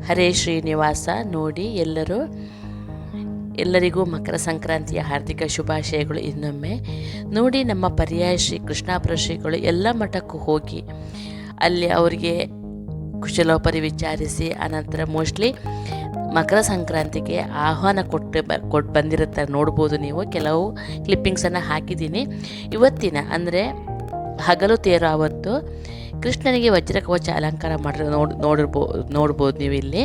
ಹರೇ ಶ್ರೀನಿವಾಸ. ನೋಡಿ ಎಲ್ಲರಿಗೂ ಮಕರ ಸಂಕ್ರಾಂತಿಯ ಹಾರ್ದಿಕ ಶುಭಾಶಯಗಳು. ಇನ್ನೊಮ್ಮೆ ನೋಡಿ, ನಮ್ಮ ಪರ್ಯಾಯ ಶ್ರೀ ಕೃಷ್ಣಾಪುರ ಶ್ರೀಗಳು ಎಲ್ಲ ಮಠಕ್ಕೂ ಹೋಗಿ ಅಲ್ಲಿ ಅವರಿಗೆ ಕುಶಲೋಪರಿ ವಿಚಾರಿಸಿ ಅನಂತರ ಮೋಸ್ಟ್ಲಿ ಮಕರ ಸಂಕ್ರಾಂತಿಗೆ ಆಹ್ವಾನ ಕೊಟ್ಟು ಬಂದಿರುತ್ತಾರೆ. ನೋಡ್ಬೋದು, ನೀವು ಕೆಲವು ಕ್ಲಿಪ್ಪಿಂಗ್ಸನ್ನು ಹಾಕಿದ್ದೀನಿ. ಇವತ್ತಿನ ಅಂದರೆ ಹಗಲು ತೇರು ಆವತ್ತು ಕೃಷ್ಣನಿಗೆ ವಜ್ರ ಕವಚ ಅಲಂಕಾರ ನೋಡ್ಬೋದು ನೀವು ಇಲ್ಲಿ.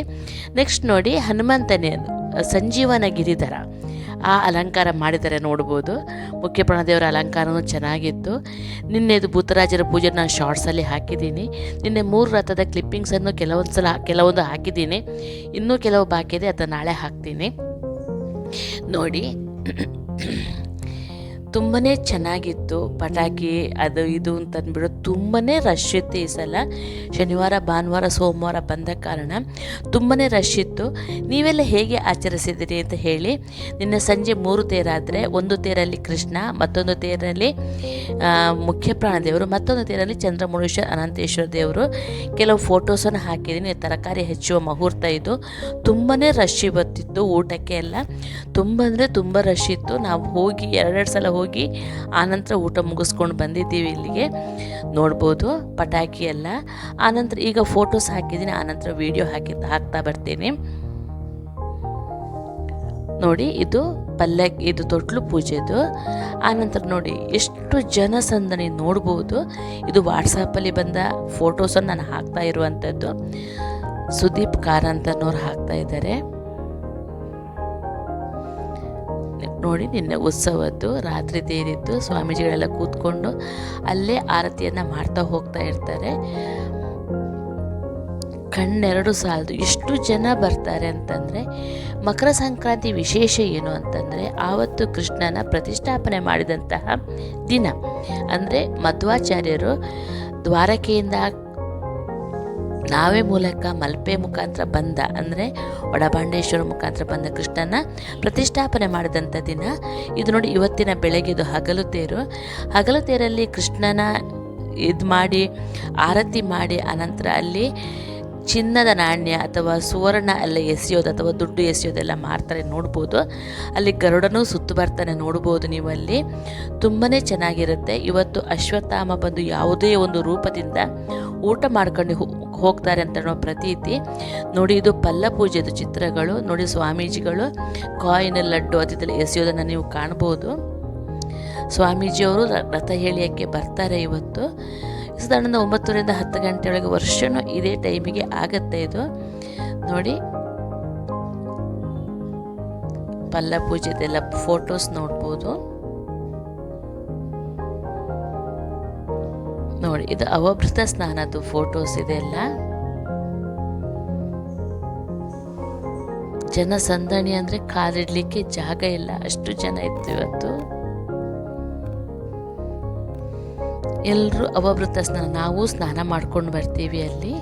ನೆಕ್ಸ್ಟ್ ನೋಡಿ, ಹನುಮಂತನೇ ಸಂಜೀವನ ಗಿರಿಧರ ಆ ಅಲಂಕಾರ ಮಾಡಿದ್ದಾರೆ ನೋಡ್ಬೋದು. ಮುಖ್ಯ ಪ್ರಾಣದೇವರ ಅಲಂಕಾರವೂ ಚೆನ್ನಾಗಿತ್ತು. ನಿನ್ನೆದು ಭೂತರಾಜರ ಪೂಜೆ ನಾನು ಶಾರ್ಟ್ಸಲ್ಲಿ ಹಾಕಿದ್ದೀನಿ. ನಿನ್ನೆ 3 ರಥದ ಕ್ಲಿಪ್ಪಿಂಗ್ಸನ್ನು ಕೆಲವೊಂದು ಹಾಕಿದ್ದೀನಿ. ಇನ್ನೂ ಕೆಲವು ಬಾಕಿ ಇದೆ, ಅದನ್ನು ನಾಳೆ ಹಾಕ್ತೀನಿ. ನೋಡಿ, ತುಂಬಾ ಚೆನ್ನಾಗಿತ್ತು. ಪಟಾಕಿ ಅದು ಇದು ಅಂತಂದ್ಬಿಟ್ಟು ತುಂಬಾ ರಶ್ ಇತ್ತು. ಈ ಸಲ ಶನಿವಾರ, ಭಾನುವಾರ, ಸೋಮವಾರ ಬಂದ ಕಾರಣ ತುಂಬಾ ರಶ್ ಇತ್ತು. ನೀವೆಲ್ಲ ಹೇಗೆ ಆಚರಿಸಿದಿರಿ ಅಂತ ಹೇಳಿ. ನಿನ್ನೆ ಸಂಜೆ 3 ತೇರಾದರೆ, ಒಂದು ತೇರಲ್ಲಿ ಕೃಷ್ಣ, ಮತ್ತೊಂದು ತೇರಲ್ಲಿ ಮುಖ್ಯ ಪ್ರಾಣದೇವರು, ಮತ್ತೊಂದು ತೇರಲ್ಲಿ ಚಂದ್ರಮೌಳೀಶ್ವರ ಅನಂತೇಶ್ವರ ದೇವರು. ಕೆಲವು ಫೋಟೋಸನ್ನು ಹಾಕಿದ್ದೀನಿ. ತರಕಾರಿ ಹೆಚ್ಚುವ ಮುಹೂರ್ತ ಇದು. ತುಂಬಾ ರಶ್ ಇವತ್ತಿತ್ತು. ಊಟಕ್ಕೆ ಎಲ್ಲ ತುಂಬ ಅಂದರೆ ತುಂಬ ರಶ್ ಇತ್ತು. ನಾವು ಹೋಗಿ 2 ಸಲ ಹೋಗಿ ಆನಂತರ ಊಟ ಮುಗಿಸ್ಕೊಂಡು ಬಂದಿದ್ದೀವಿ ಇಲ್ಲಿಗೆ. ನೋಡ್ಬೋದು ಪಟಾಕಿ ಎಲ್ಲ. ಆನಂತರ ಈಗ ಫೋಟೋಸ್ ಹಾಕಿದ್ದೀನಿ, ಆನಂತರ ವಿಡಿಯೋ ಹಾಕ್ತಾ ಬರ್ತೀನಿ. ನೋಡಿ, ಇದು ಪಲ್ಲಕ್ಕಿ, ಇದು ತೊಟ್ಲು ಪೂಜೆದು. ಆನಂತರ ನೋಡಿ ಎಷ್ಟು ಜನಸಂದಣಿ ನೋಡ್ಬೋದು. ಇದು ವಾಟ್ಸಪ್ಪಲ್ಲಿ ಬಂದ ಫೋಟೋಸನ್ನು ನಾನು ಹಾಕ್ತಾ ಇರುವಂಥದ್ದು. ಸುದೀಪ್ ಕಾರಂತನವ್ರು ಹಾಕ್ತಾ ಇದ್ದಾರೆ. ನೋಡಿ, ನಿನ್ನೆ ಉತ್ಸವದ್ದು ರಾತ್ರಿ ತೇರಿದ್ದು. ಸ್ವಾಮೀಜಿಗಳೆಲ್ಲ ಕೂತ್ಕೊಂಡು ಅಲ್ಲೇ ಆರತಿಯನ್ನು ಮಾಡ್ತಾ ಹೋಗ್ತಾ ಇರ್ತಾರೆ. ಕಣ್ಣೆರಡು ಸಾಲದು, ಎಷ್ಟು ಜನ ಬರ್ತಾರೆ ಅಂತಂದರೆ. ಮಕರ ಸಂಕ್ರಾಂತಿ ವಿಶೇಷ ಏನು ಅಂತಂದರೆ, ಆವತ್ತು ಕೃಷ್ಣನ ಪ್ರತಿಷ್ಠಾಪನೆ ಮಾಡಿದಂತಹ ದಿನ. ಅಂದರೆ ಮಧ್ವಾಚಾರ್ಯರು ದ್ವಾರಕೆಯಿಂದ ನಾವೇ ಮೂಲಕ ಮಲ್ಪೆ ಮುಖಾಂತರ ಬಂದ, ಅಂದರೆ ಒಡಬಾಂಡೇಶ್ವರ ಮುಖಾಂತರ ಬಂದ ಕೃಷ್ಣನ ಪ್ರತಿಷ್ಠಾಪನೆ ಮಾಡಿದಂಥ ದಿನ ಇದು. ನೋಡಿ, ಇವತ್ತಿನ ಬೆಳಗ್ಗೆ ಇದು ಹಗಲು ತೇರಲ್ಲಿ ಕೃಷ್ಣನ ಇದು ಮಾಡಿ ಆರತಿ ಮಾಡಿ ಅನಂತರ ಅಲ್ಲಿ ಚಿನ್ನದ ನಾಣ್ಯ ಅಥವಾ ಸುವರ್ಣ ಎಲ್ಲ ಎಸೆಯೋದು ಅಥವಾ ದುಡ್ಡು ಎಸೆಯೋದೆಲ್ಲ ಮಾಡ್ತಾರೆ ನೋಡ್ಬೋದು. ಅಲ್ಲಿ ಗರುಡನೂ ಸುತ್ತು ಬರ್ತಾನೆ ನೋಡ್ಬೋದು ನೀವು ಅಲ್ಲಿ. ತುಂಬಾ ಚೆನ್ನಾಗಿರುತ್ತೆ. ಇವತ್ತು ಅಶ್ವತ್ಥಾಮ ಬಂದು ಯಾವುದೇ ಒಂದು ರೂಪದಿಂದ ಊಟ ಮಾಡ್ಕೊಂಡು ಹೋಗ್ತಾರೆ ಅಂತ ಅನ್ನೋ ಪ್ರತೀತಿ. ನೋಡಿ, ಇದು ಪಲ್ಲ ಪೂಜೆದು ಚಿತ್ರಗಳು. ನೋಡಿ, ಸ್ವಾಮೀಜಿಗಳು ಕಾಯಿನ್, ಲಡ್ಡು ಅದೆಲ್ಲ ಎಸೆಯೋದನ್ನು ನೀವು ಕಾಣ್ಬೋದು. ಸ್ವಾಮೀಜಿಯವರು ರಥ ಹೇಳಿಯಕ್ಕೆ ಬರ್ತಾರೆ ಇವತ್ತು. ಸಾಧಾರಣ 9ರಿಂದ 10 ಗಂಟೆಯೊಳಗೆ ವರ್ಷವೂ ಇದೇ ಟೈಮಿಗೆ ಆಗತ್ತೆ ಇದು. ನೋಡಿ, ಪಲ್ಲ ಪೂಜೆದೆಲ್ಲ ಫೋಟೋಸ್ ನೋಡ್ಬೋದು. ನೋಡಿ, ಇದು ಅವಭೃತ ಸ್ನಾನದ್ದು ಫೋಟೋಸ್ ಇದೆಲ್ಲ. ಜನಸಂದಣಿ ಅಂದರೆ ಕಾಲಿಡಲಿಕ್ಕೆ ಜಾಗ ಇಲ್ಲ, ಅಷ್ಟು ಜನ ಇತ್ತು ಇವತ್ತು. ಎಲ್ಲರೂ ಅವಭೃತ ಸ್ನಾನ, ನಾವು ಸ್ನಾನ ಮಾಡ್ಕೊಂಡು ಬರ್ತೀವಿ ಅಲ್ಲಿ.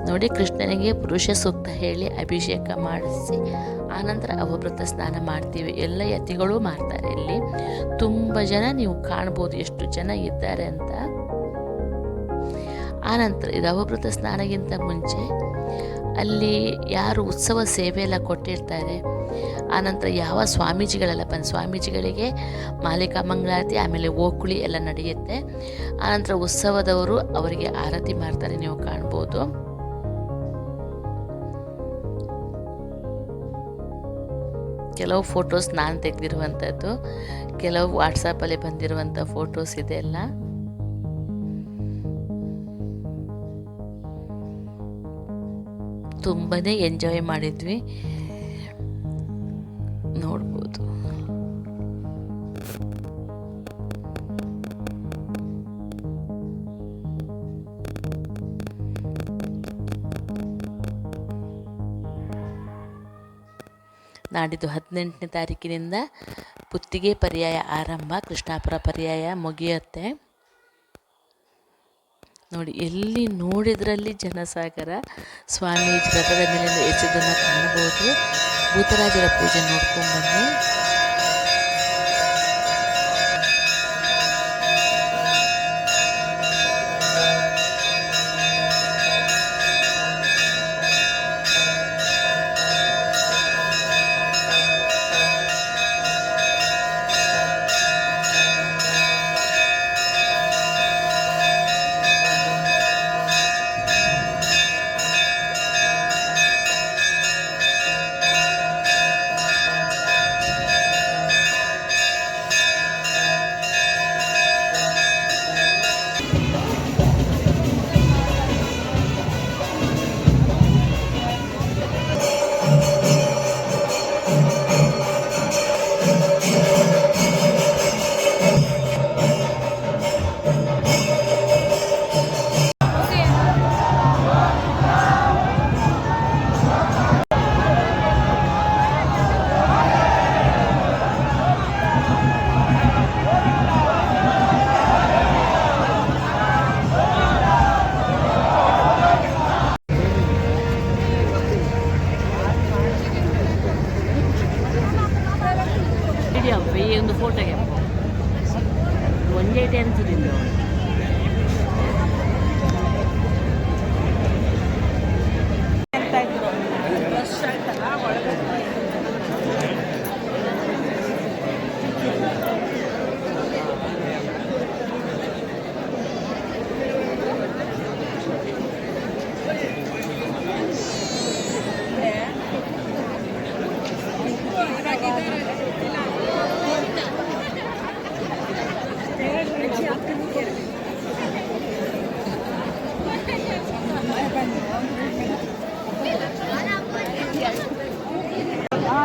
ನೋಡಿ, ಕೃಷ್ಣನಿಗೆ ಪುರುಷ ಸೂಕ್ತ ಹೇಳಿ ಅಭಿಷೇಕ ಮಾಡಿಸಿ ಆನಂತರ ಅವಭೃತ ಸ್ನಾನ ಮಾಡ್ತೀವಿ. ಎಲ್ಲ ಯತಿಗಳು ಮಾಡ್ತಾರೆ ಇಲ್ಲಿ. ತುಂಬ ಜನ ನೀವು ಕಾಣ್ಬೋದು ಎಷ್ಟು ಜನ ಇದ್ದಾರೆ ಅಂತ. ಆನಂತರ ಇದು ಅವಭೃತ ಸ್ನಾನಕ್ಕಿಂತ ಮುಂಚೆ ಅಲ್ಲಿ ಯಾರು ಉತ್ಸವ ಸೇವೆ ಎಲ್ಲ ಕೊಟ್ಟಿರ್ತಾರೆ, ಆನಂತರ ಯಾವ ಸ್ವಾಮೀಜಿಗಳೆಲ್ಲ ಬಂದು ಸ್ವಾಮೀಜಿಗಳಿಗೆ ಮಾಲಿಕಾ ಮಂಗಳಾರತಿ, ಆಮೇಲೆ ಓಕುಳಿ ಎಲ್ಲ ನಡೆಯುತ್ತೆ. ಆನಂತರ ಉತ್ಸವದವರು ಅವರಿಗೆ ಆರತಿ ಮಾಡ್ತಾರೆ, ನೀವು ಕಾಣ್ಬೋದು. ಕೆಲವು ಫೋಟೋಸ್ ನಾನು ತೆಗೆದಿರುವಂಥದ್ದು, ಕೆಲವು ವಾಟ್ಸಪ್ಪಲ್ಲಿ ಬಂದಿರುವಂಥ ಫೋಟೋಸ್ ಇದೆಲ್ಲ. ತುಂಬಾ ಎಂಜಾಯ್ ಮಾಡಿದ್ವಿ ನೋಡ್ಬೋದು. ನಾಡಿದ್ದು 18ನೇ ತಾರೀಕಿನಿಂದ ಪುತ್ತಿಗೆ ಪರ್ಯಾಯ ಆರಂಭ, ಕೃಷ್ಣಾಪುರ ಪರ್ಯಾಯ ಮುಗಿಯುತ್ತೆ. ನೋಡಿ, ಎಲ್ಲಿ ನೋಡಿದ್ರಲ್ಲಿ ಜನಸಾಗರ. ಸ್ವಾಮೀಜಿ ರಥದ ಮೇಲೆ ಎಚ್ಚದನ್ನು ಕಾಣಬಹುದು. ಭೂತರಾಜರ ಪೂಜೆ ನೋಡ್ಕೊಂಡು ಬನ್ನಿ.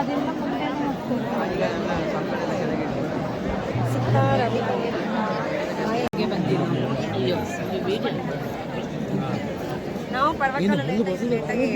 ಅದೆಲ್ಲ ಮುಂದೆನೇ ಹೋಗ್ತೀವಿ. ನಾವು ಪರ್ವತ ಲೇಟಾಗಿ